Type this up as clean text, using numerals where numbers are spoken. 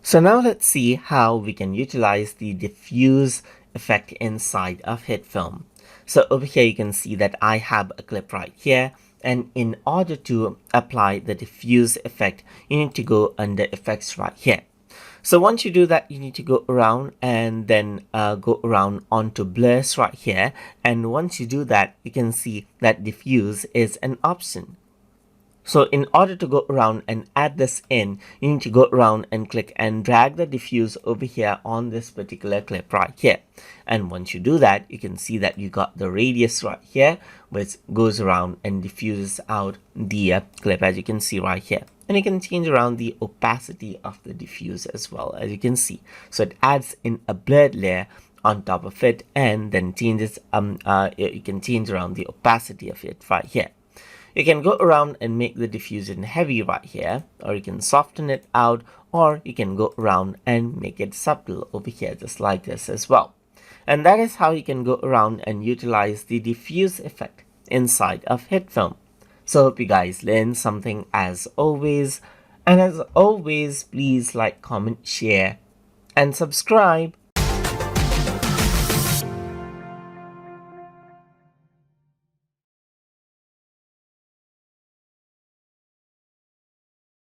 So now let's see how we can utilize the diffuse effect inside of HitFilm. So over here you can see that I have a clip right here, and in order to apply the diffuse effect you need to go under effects right here. So once you do that, you need to go around and then go around onto blurs right here, and once you do that you can see that diffuse is an option. So in order to go around and add this in, you need to go around and click and drag the diffuse over here on this particular clip right here. And once you do that, you can see that you got the radius right here, which goes around and diffuses out the clip, as you can see right here. And you can change around the opacity of the diffuse as well, as you can see. So it adds in a blurred layer on top of it, and then changes you can change around the opacity of it right here. You can go around and make the diffusion heavy right here, or you can soften it out, or you can go around and make it subtle over here just like this as well. And that is how you can go around and utilize the diffuse effect inside of HitFilm. So hope you guys learned something as always, and as always please like, comment, share and subscribe.